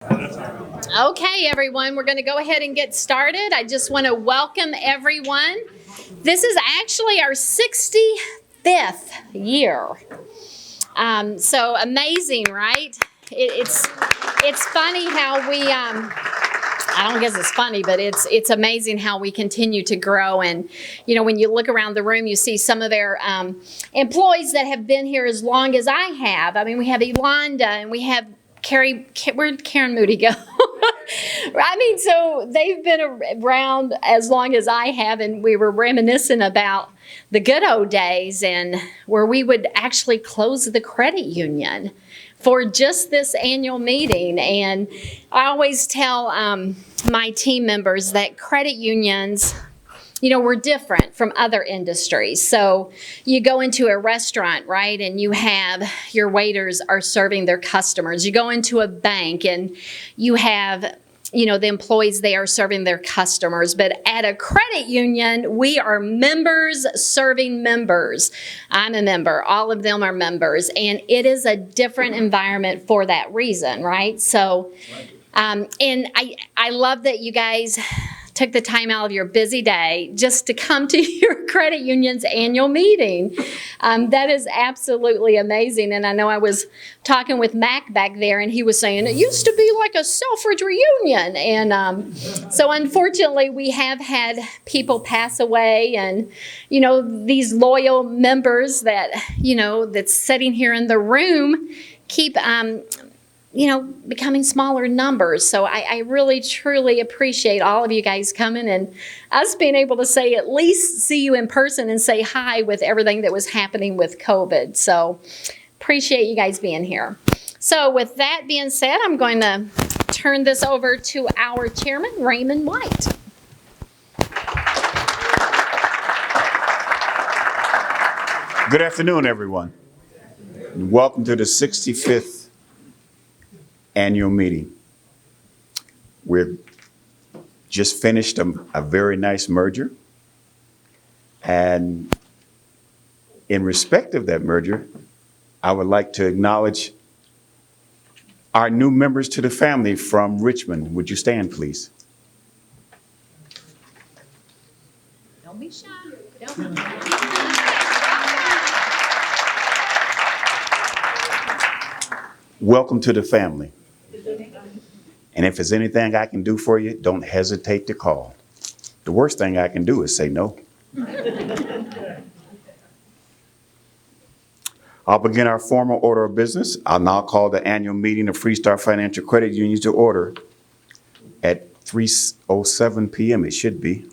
Okay, everyone, we're going to go ahead and get started. I just want to welcome everyone. This is actually our 65th year. So amazing, right? It's funny how we, I don't guess it's funny, but it's amazing how we continue to grow. And, you know, when you look around the room, you see some of their employees that have been here as long as I have. I mean, we have Yolanda and we have Carrie, where'd Karen Moody go? I mean, so they've been around as long as I have, and we were reminiscing about the good old days and where we would actually close the credit union for just this annual meeting. And I always tell my team members that credit unions, you know, we're different from other industries. So you go into a restaurant, right, and you have your waiters are serving their customers. You go into a bank and you have, you know, the employees, they are serving their customers. But at a credit union, we are members serving members. I'm a member. All of them are members. And it is a different environment for that reason, right? So, and I love that you guys took the time out of your busy day just to come to your credit union's annual meeting. That is absolutely amazing. And I know I was talking with Mac back there, and he was saying it used to be like a Selfridge reunion. And so unfortunately, we have had people pass away, and, you know, these loyal members that, you know, that's sitting here in the room keep you know, becoming smaller numbers. So I really, truly appreciate all of you guys coming and us being able to say, at least see you in person and say hi with everything that was happening with COVID. So appreciate you guys being here. So with that being said, I'm going to turn this over to our chairman, Raymond White. Good afternoon, everyone. Welcome to the 65th annual meeting. We've just finished a very nice merger. And in respect of that merger, I would like to acknowledge our new members to the family from Richmond. Would you stand, please? Don't be shy. Welcome to the family. And if there's anything I can do for you, don't hesitate to call. The worst thing I can do is say no. I'll begin our formal order of business. I'll now call the annual meeting of Freestar Financial Credit Union to order at 3:07 p.m. It should be.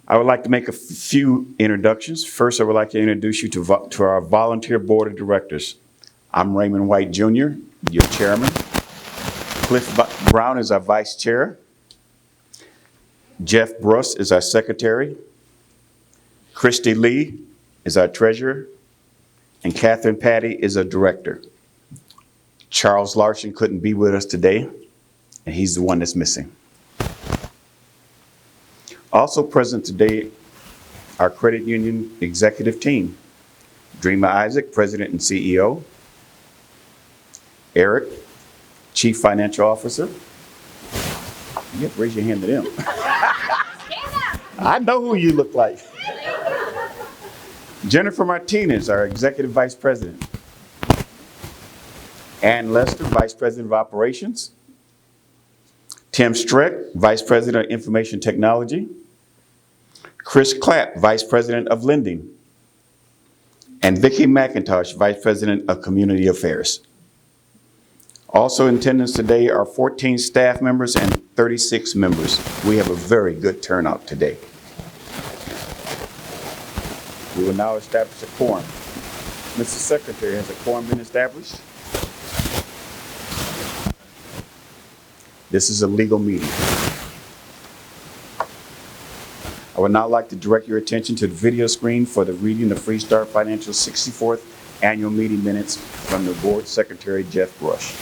I would like to make a few introductions. First, I would like to introduce you to our volunteer board of directors. I'm Raymond White Jr., your chairman. Cliff Brown is our vice chair. Jeff Bruss is our secretary. Christy Lee is our treasurer. And Catherine Patty is our director. Charles Larson couldn't be with us today, and he's the one that's missing. Also present today, our credit union executive team. Dreamer Isaac, president and CEO. Eric, chief financial officer. You have to raise your hand to them. I know who you look like. Jennifer Martinez, our executive vice president. Ann Lester, vice president of operations. Tim Streck, vice president of information technology. Chris Clapp, vice president of lending. And Vicki McIntosh, vice president of community affairs. Also in attendance today are 14 staff members and 36 members. We have a very good turnout today. We will now establish a quorum. Mr. Secretary, has a quorum been established? This is a legal meeting. I would now like to direct your attention to the video screen for the reading of Freestar Financial's 64th annual meeting minutes from the board secretary, Jeff Brush.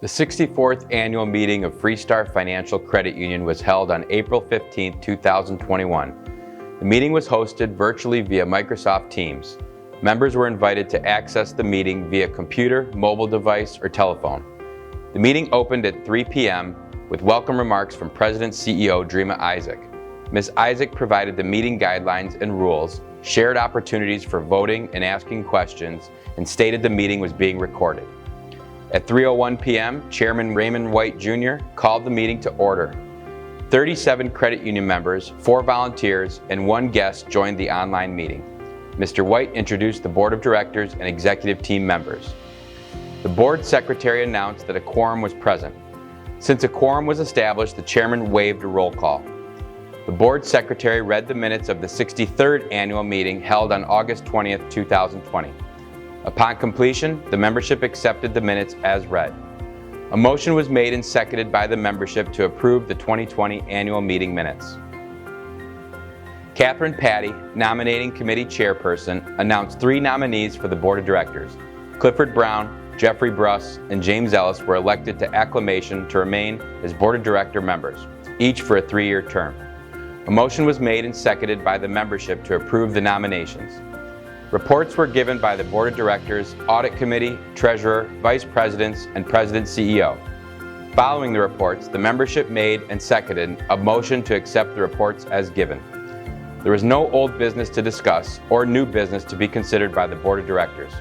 The 64th annual meeting of Freestar Financial Credit Union was held on April 15, 2021. The meeting was hosted virtually via Microsoft Teams. Members were invited to access the meeting via computer, mobile device, or telephone. The meeting opened at 3 p.m. with welcome remarks from President-CEO Dreama Isaac. Ms. Isaac provided the meeting guidelines and rules, shared opportunities for voting and asking questions, and stated the meeting was being recorded. At 3:01 p.m., Chairman Raymond White Jr. called the meeting to order. 37 credit union members, 4 volunteers, and 1 guest joined the online meeting. Mr. White introduced the Board of Directors and executive team members. The board secretary announced that a quorum was present. Since a quorum was established, the chairman waived a roll call. The board secretary read the minutes of the 63rd annual meeting held on August 20th, 2020. Upon completion, the membership accepted the minutes as read. A motion was made and seconded by the membership to approve the 2020 annual meeting minutes. Catherine Patty, nominating committee chairperson, announced 3 nominees for the board of directors. Clifford Brown, Jeffrey Bruss, and James Ellis were elected to acclamation to remain as board of director members, each for a 3-year term. A motion was made and seconded by the membership to approve the nominations. Reports were given by the board of directors, audit committee, treasurer, vice presidents, and president-CEO. Following the reports, the membership made and seconded a motion to accept the reports as given. There was no old business to discuss or new business to be considered by the board of directors.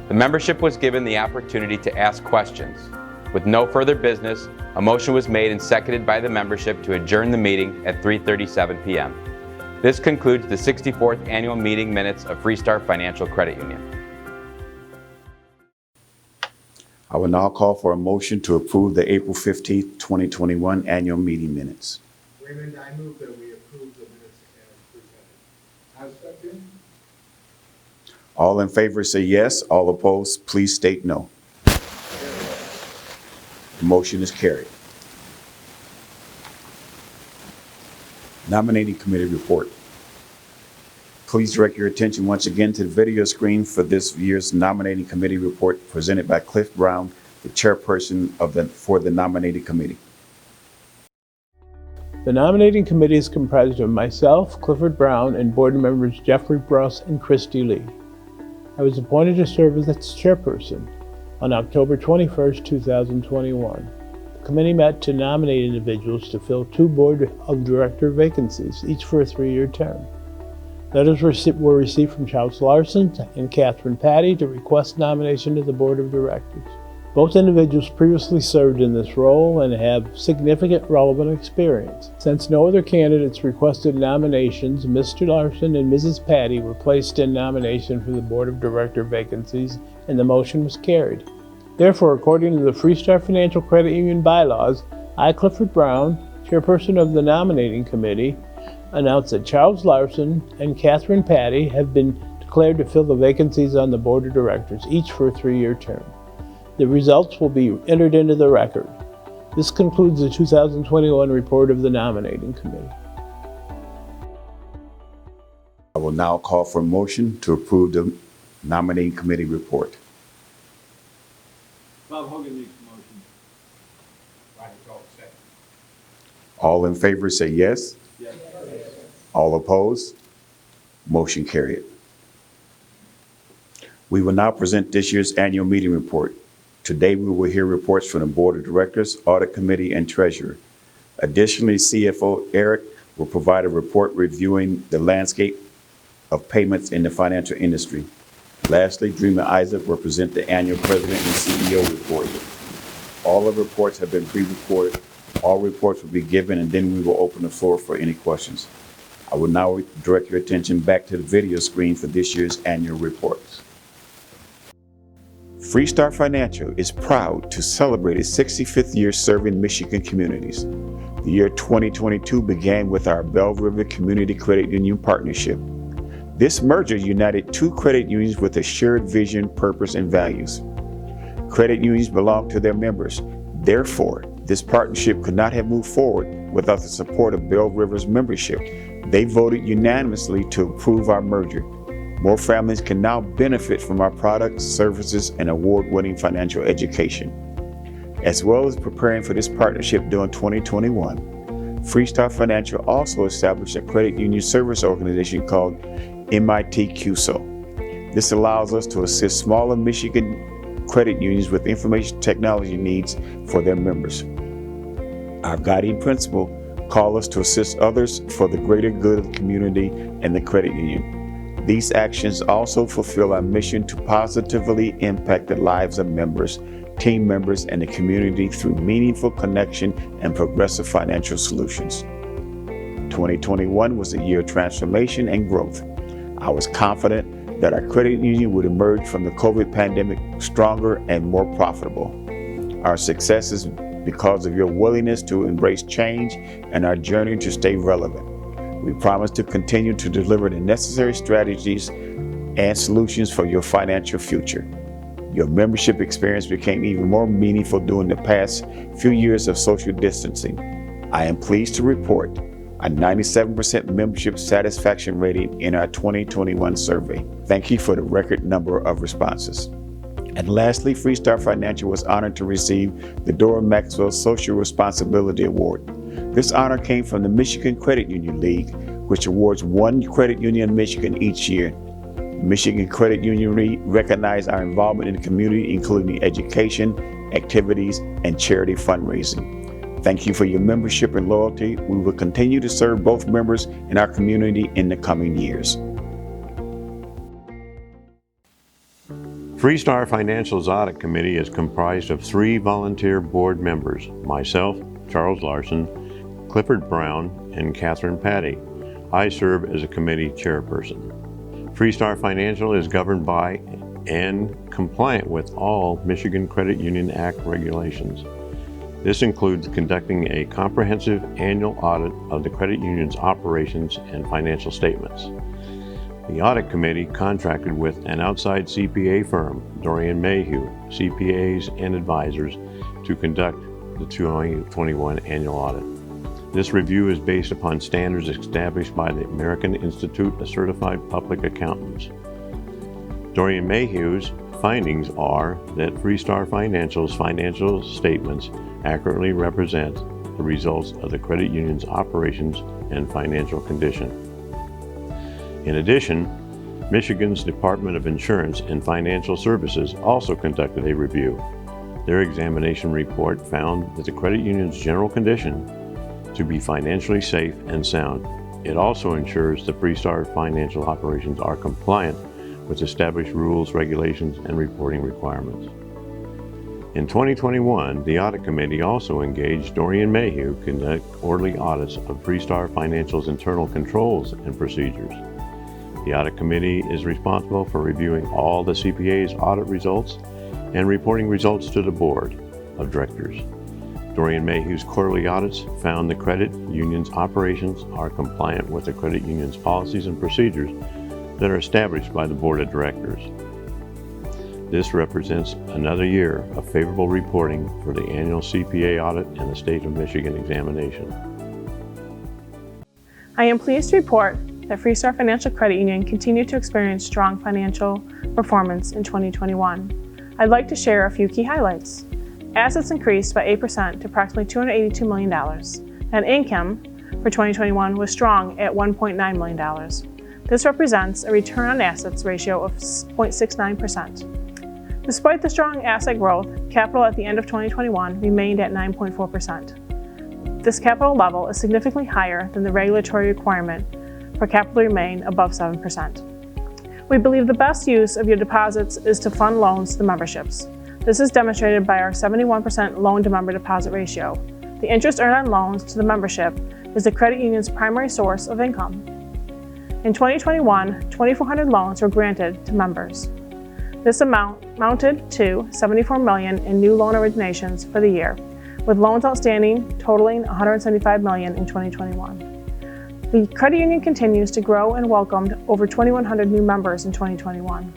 The membership was given the opportunity to ask questions. With no further business, a motion was made and seconded by the membership to adjourn the meeting at 3:37 p.m. This concludes the 64th annual meeting minutes of Freestar Financial Credit Union. I will now call for a motion to approve the April 15th, 2021 annual meeting minutes. Raymond, I move that we approve the minutes as presented. I second. All in favor say yes. All opposed, please state no. The motion is carried. Nominating committee report. Please direct your attention once again to the video screen for this year's nominating committee report presented by Cliff Brown, the chairperson for the nominating committee. The nominating committee is comprised of myself, Clifford Brown, and board members Jeffrey Bruss and Christy Lee. I was appointed to serve as its chairperson on October 21st, 2021. The committee met to nominate individuals to fill 2 board of director vacancies, each for a 3-year term. Letters were received from Charles Larson and Catherine Patty to request nomination to the board of directors. Both individuals previously served in this role and have significant relevant experience. Since no other candidates requested nominations, Mr. Larson and Mrs. Patty were placed in nomination for the board of director vacancies, and the motion was carried. Therefore, according to the Freestar Financial Credit Union bylaws, I, Clifford Brown, chairperson of the nominating committee, announce that Charles Larson and Catherine Patty have been declared to fill the vacancies on the board of directors, each for a 3-year term. The results will be entered into the record. This concludes the 2021 report of the nominating committee. I will now call for a motion to approve the nominating committee report. Bob Hogan makes the motion. Roger Gold, second. All in favor say yes. Yes. All opposed? Motion carried. We will now present this year's annual meeting report. Today, we will hear reports from the Board of Directors, Audit Committee, and Treasurer. Additionally, CFO Eric will provide a report reviewing the landscape of payments in the financial industry. Lastly, Dreama Isaac will present the annual President and CEO report. All the reports have been pre-recorded. All reports will be given, and then we will open the floor for any questions. I will now direct your attention back to the video screen for this year's annual reports. Freestar Financial is proud to celebrate its 65th year serving Michigan communities. The year 2022 began with our Bell River Community Credit Union partnership. This merger united 2 credit unions with a shared vision, purpose, and values. Credit unions belong to their members. Therefore, this partnership could not have moved forward without the support of Bell River's membership. They voted unanimously to approve our merger. More families can now benefit from our products, services, and award-winning financial education. As well as preparing for this partnership during 2021, Freestar Financial also established a credit union service organization called MIT QSO. This allows us to assist smaller Michigan credit unions with information technology needs for their members. Our guiding principle calls us to assist others for the greater good of the community and the credit union. These actions also fulfill our mission to positively impact the lives of members, team members, and the community through meaningful connection and progressive financial solutions. 2021 was a year of transformation and growth. I was confident that our credit union would emerge from the COVID pandemic stronger and more profitable. Our success is because of your willingness to embrace change and our journey to stay relevant. We promise to continue to deliver the necessary strategies and solutions for your financial future. Your membership experience became even more meaningful during the past few years of social distancing. I am pleased to report a 97% membership satisfaction rating in our 2021 survey. Thank you for the record number of responses. And lastly, Freestar Financial was honored to receive the Dora Maxwell Social Responsibility Award. This honor came from the Michigan Credit Union League, which awards one credit union in Michigan each year. Michigan Credit Union recognizes our involvement in the community, including education, activities, and charity fundraising. Thank you for your membership and loyalty. We will continue to serve both members and our community in the coming years. Freestar Financial's Audit Committee is comprised of 3 volunteer board members, myself, Charles Larson, Clifford Brown, and Catherine Patty. I serve as a committee chairperson. Freestar Financial is governed by and compliant with all Michigan Credit Union Act regulations. This includes conducting a comprehensive annual audit of the credit union's operations and financial statements. The audit committee contracted with an outside CPA firm, Dorian Mayhew, CPAs and advisors, to conduct the 2021 annual audit. This review is based upon standards established by the American Institute of Certified Public Accountants. Dorian Mayhew's findings are that Freestar Financial's financial statements accurately represent the results of the credit union's operations and financial condition. In addition, Michigan's Department of Insurance and Financial Services also conducted a review. Their examination report found that the credit union's general condition to be financially safe and sound. It also ensures the Freestar Financial operations are compliant with established rules, regulations, and reporting requirements. In 2021, the Audit Committee also engaged Dorian Mayhew to conduct quarterly audits of Freestar Financial's internal controls and procedures. The Audit Committee is responsible for reviewing all the CPA's audit results and reporting results to the Board of Directors. Dorian Mayhew's quarterly audits found the credit union's operations are compliant with the credit union's policies and procedures that are established by the Board of Directors. This represents another year of favorable reporting for the annual CPA audit and the State of Michigan examination. I am pleased to report that Freestar Financial Credit Union continued to experience strong financial performance in 2021. I'd like to share a few key highlights. Assets increased by 8% to approximately $282 million. Net income for 2021 was strong at $1.9 million. This represents a return on assets ratio of 0.69%. Despite the strong asset growth, capital at the end of 2021 remained at 9.4%. This capital level is significantly higher than the regulatory requirement for capital to remain above 7%. We believe the best use of your deposits is to fund loans to the memberships. This is demonstrated by our 71% loan-to-member deposit ratio. The interest earned on loans to the membership is the credit union's primary source of income. In 2021, 2,400 loans were granted to members. This amount amounted to $74 million in new loan originations for the year, with loans outstanding totaling $175 million in 2021. The credit union continues to grow and welcomed over 2,100 new members in 2021.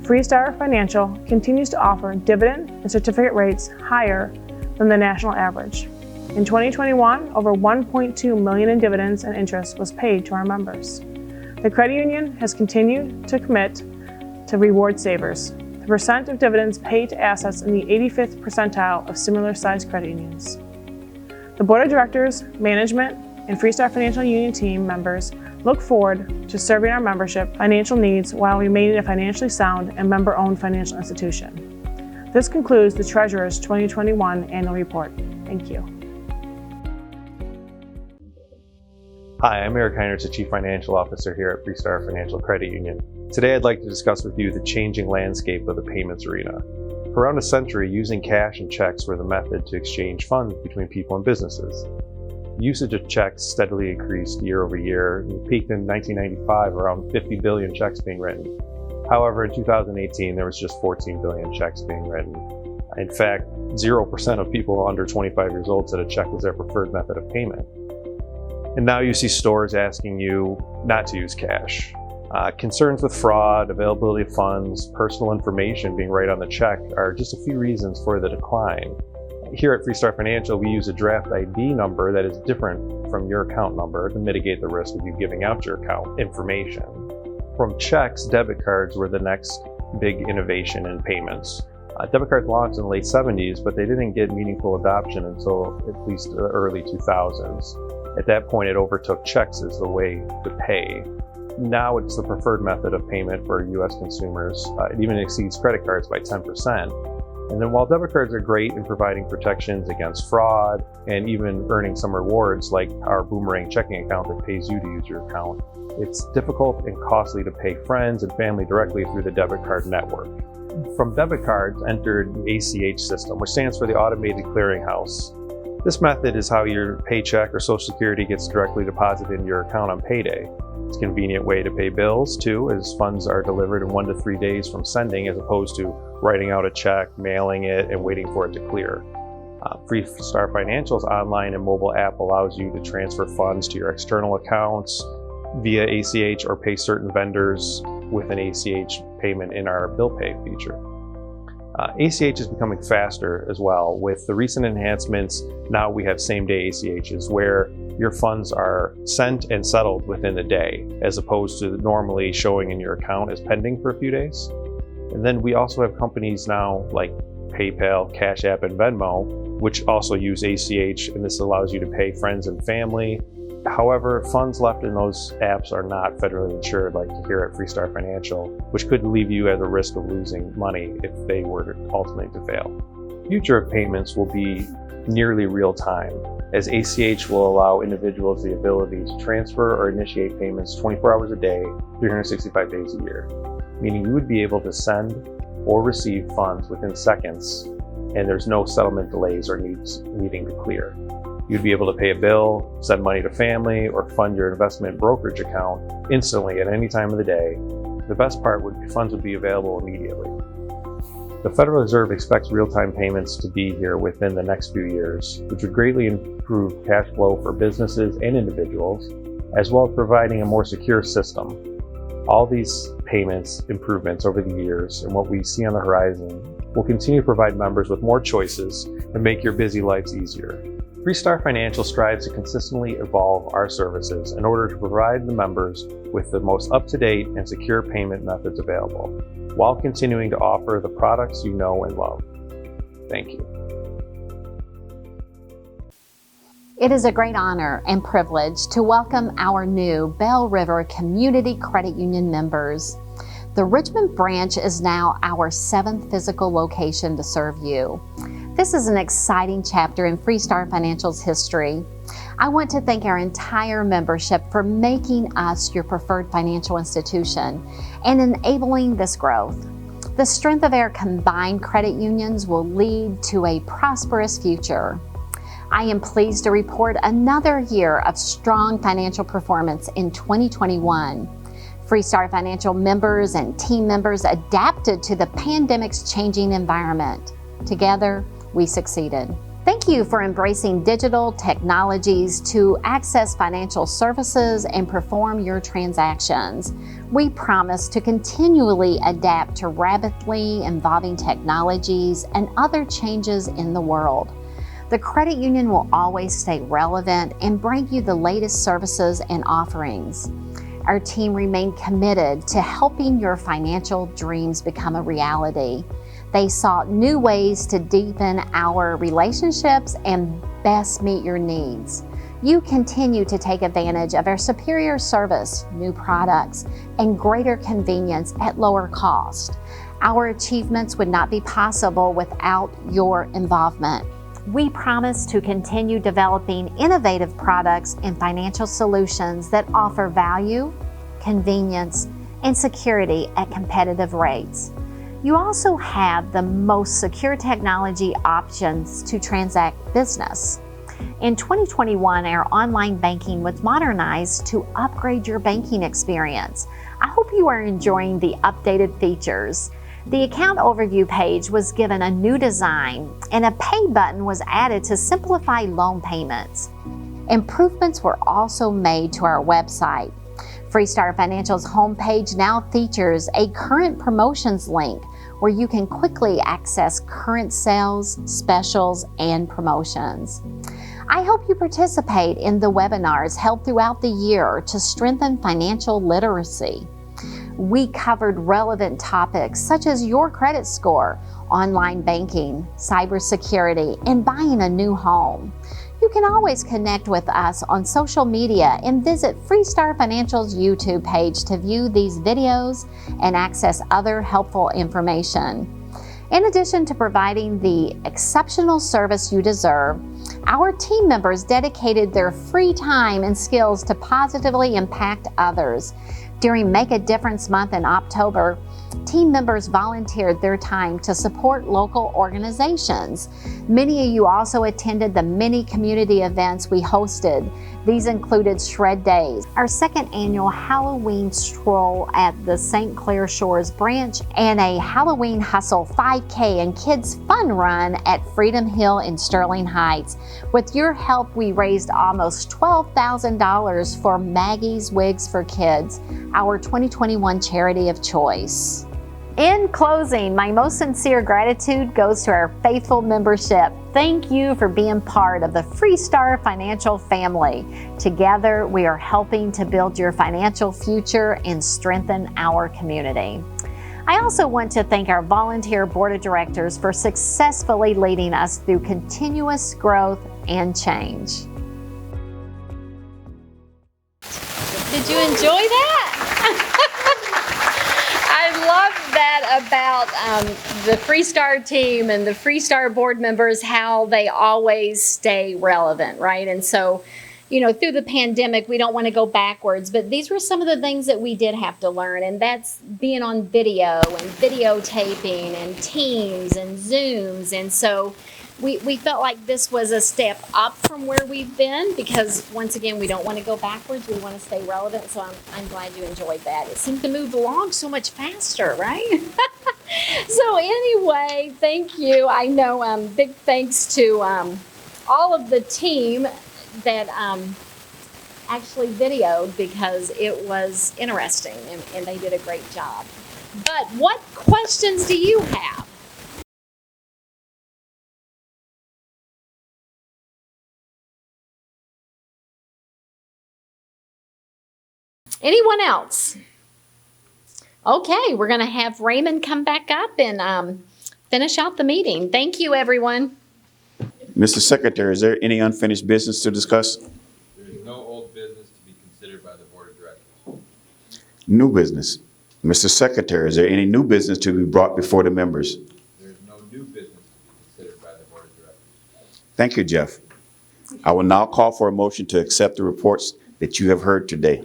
Freestar Financial continues to offer dividend and certificate rates higher than the national average. In 2021, over $1.2 million in dividends and interest was paid to our members. The credit union has continued to commit to reward savers. The percent of dividends paid to assets in the 85th percentile of similar-sized credit unions. The Board of Directors, management, and Freestar Financial Union team members look forward to serving our membership financial needs while remaining a financially sound and member-owned financial institution. This concludes the Treasurer's 2021 Annual Report. Thank you. Hi, I'm Eric Heinrichs, the Chief Financial Officer here at Freestar Financial Credit Union. Today I'd like to discuss with you the changing landscape of the payments arena. For around a century, using cash and checks were the method to exchange funds between people and businesses. Usage of checks steadily increased year over year and peaked in 1995 around 50 billion checks being written. However, in 2018, there was just 14 billion checks being written. In fact, 0% of people under 25 years old said a check was their preferred method of payment. And now you see stores asking you not to use cash. Concerns with fraud, availability of funds, personal information being right on the check are just a few reasons for the decline. Here at Freestar Financial, we use a draft ID number that is different from your account number to mitigate the risk of you giving out your account information. From checks, debit cards were the next big innovation in payments. Debit cards launched in the late 70s, but they didn't get meaningful adoption until at least the early 2000s. At that point, it overtook checks as the way to pay. Now it's the preferred method of payment for US consumers. It even exceeds credit cards by 10%. And then while debit cards are great in providing protections against fraud and even earning some rewards like our Boomerang checking account that pays you to use your account, it's difficult and costly to pay friends and family directly through the debit card network. From debit cards entered the ACH system, which stands for the Automated Clearinghouse. This method is how your paycheck or Social Security gets directly deposited into your account on payday. It's a convenient way to pay bills too, as funds are delivered in 1 to 3 days from sending, as opposed to writing out a check, mailing it, and waiting for it to clear. Freestar Financial's online and mobile app allows you to transfer funds to your external accounts via ACH or pay certain vendors with an ACH payment in our bill pay feature. ACH is becoming faster as well. With the recent enhancements, now we have same-day ACHs where your funds are sent and settled within the day, as opposed to normally showing in your account as pending for a few days. And then we also have companies now like PayPal, Cash App, and Venmo, which also use ACH, and this allows you to pay friends and family. However, funds left in those apps are not federally insured like here at Freestar Financial, which could leave you at a risk of losing money if they were ultimately to fail. The future of payments will be nearly real time, as ACH will allow individuals the ability to transfer or initiate payments 24 hours a day, 365 days a year, meaning you would be able to send or receive funds within seconds, and there's no settlement delays or needing to clear. You'd be able to pay a bill, send money to family, or fund your investment brokerage account instantly at any time of the day. The best part would be funds would be available immediately. The Federal Reserve expects real-time payments to be here within the next few years, which would greatly improve cash flow for businesses and individuals, as well as providing a more secure system. All these payments improvements over the years and what we see on the horizon will continue to provide members with more choices and make your busy lives easier. Freestar Financial strives to consistently evolve our services in order to provide the members with the most up-to-date and secure payment methods available, while continuing to offer the products you know and love. Thank you. It is a great honor and privilege to welcome our new Bell River Community Credit Union members. The Richmond branch is now our 7th physical location to serve you. This is an exciting chapter in Freestar Financial's history. I want to thank our entire membership for making us your preferred financial institution and enabling this growth. The strength of our combined credit unions will lead to a prosperous future. I am pleased to report another year of strong financial performance in 2021. Freestar Financial members and team members adapted to the pandemic's changing environment. Together, we succeeded. Thank you for embracing digital technologies to access financial services and perform your transactions. We promise to continually adapt to rapidly evolving technologies and other changes in the world. The credit union will always stay relevant and bring you the latest services and offerings. Our team remained committed to helping your financial dreams become a reality. They sought new ways to deepen our relationships and best meet your needs. You continue to take advantage of our superior service, new products, and greater convenience at lower cost. Our achievements would not be possible without your involvement. We promise to continue developing innovative products and financial solutions that offer value, convenience, and security at competitive rates. You also have the most secure technology options to transact business. In 2021, our online banking was modernized to upgrade your banking experience. I hope you are enjoying the updated features. The account overview page was given a new design, and a pay button was added to simplify loan payments. Improvements were also made to our website. Freestar Financial's homepage now features a current promotions link where you can quickly access current sales, specials, and promotions. I hope you participate in the webinars held throughout the year to strengthen financial literacy. We covered relevant topics such as your credit score, online banking, cybersecurity, and buying a new home. You can always connect with us on social media and visit Freestar Financial's YouTube page to view these videos and access other helpful information. In addition to providing the exceptional service you deserve, our team members dedicated their free time and skills to positively impact others. During Make a Difference Month in October, team members volunteered their time to support local organizations. Many of you also attended the many community events we hosted. These included Shred Days, our second annual Halloween stroll at the St. Clair Shores branch, and a Halloween Hustle 5K and Kids Fun Run at Freedom Hill in Sterling Heights. With your help, we raised almost $12,000 for Maggie's Wigs for Kids, our 2021 charity of choice. In closing, my most sincere gratitude goes to our faithful membership. Thank you for being part of the Freestar Financial family. Together, we are helping to build your financial future and strengthen our community. I also want to thank our volunteer board of directors for successfully leading us through continuous growth and change. Did you enjoy that? I love that about the Freestar team and the Freestar board members, how they always stay relevant, right? And so, you know, through the pandemic, we don't want to go backwards, but these were some of the things that we did have to learn, and that's being on video and videotaping and Teams and Zooms. And so we felt like this was a step up from where we've been because, once again, we don't want to go backwards. We want to stay relevant, so I'm glad you enjoyed that. It seemed to move along so much faster, right? So anyway, thank you. I know big thanks to all of the team that actually videoed because it was interesting and they did a great job. But what questions do you have? Anyone else? Okay, we're going to have Raymond come back up and finish out the meeting. Thank you, everyone. Mr. Secretary, is there any unfinished business to discuss? There is no old business to be considered by the board of directors. New business. Mr. Secretary, is there any new business to be brought before the members? There is no new business to be considered by the board of directors. Thank you, Jeff. I will now call for a motion to accept the reports that you have heard today.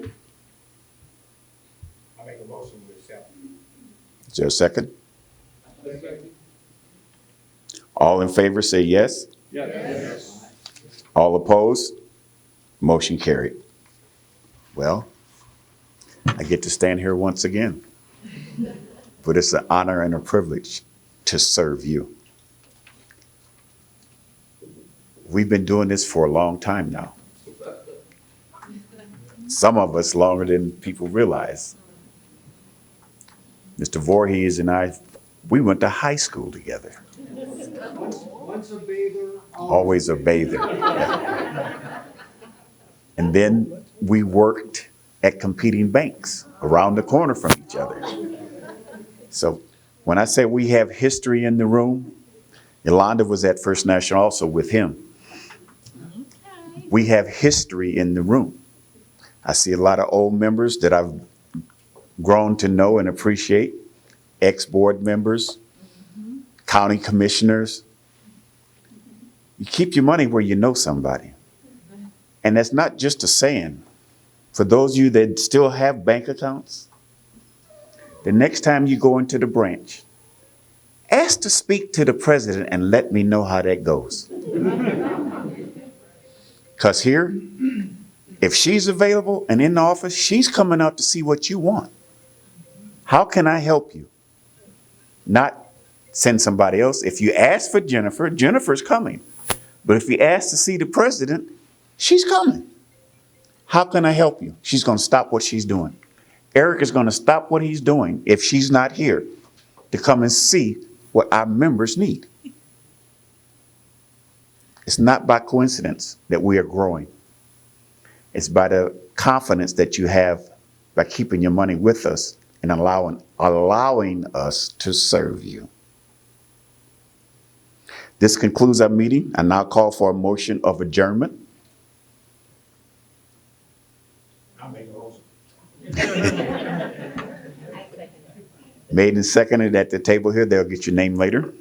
I make a motion to accept. Is there a second? All in favor say yes. Yes. All opposed? Motion carried. Well, I get to stand here once again, but it's an honor and a privilege to serve you. We've been doing this for a long time now. Some of us longer than people realize. Mr. Voorhees and I, we went to high school together. Once a bather, Always a bather. And then we worked at competing banks around the corner from each other. So when I say we have history in the room, Yolanda was at First National also with him. We have history in the room. I see a lot of old members that I've grown to know and appreciate, ex-board members, county commissioners. You keep your money where you know somebody. And that's not just a saying. For those of you that still have bank accounts, the next time you go into the branch, ask to speak to the president and let me know how that goes. Because here, if she's available and in the office, she's coming out to see what you want. How can I help you? Not send somebody else. If you ask for Jennifer, Jennifer's coming. But if you ask to see the president, she's coming. How can I help you? She's going to stop what she's doing. Eric is going to stop what he's doing if she's not here to come and see what our members need. It's not by coincidence that we are growing. It's by the confidence that you have by keeping your money with us and allowing us to serve you. This concludes our meeting. I now call for a motion of adjournment. I'll make a motion. Made and seconded at the table here. They'll get your name later.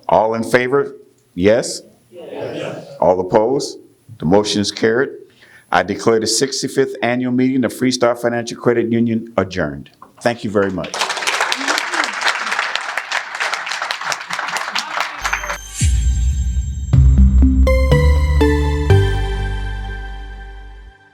All in favor? Yes? Yes. All opposed? The motion is carried. I declare the 65th annual meeting of Freestar Financial Credit Union adjourned. Thank you very much.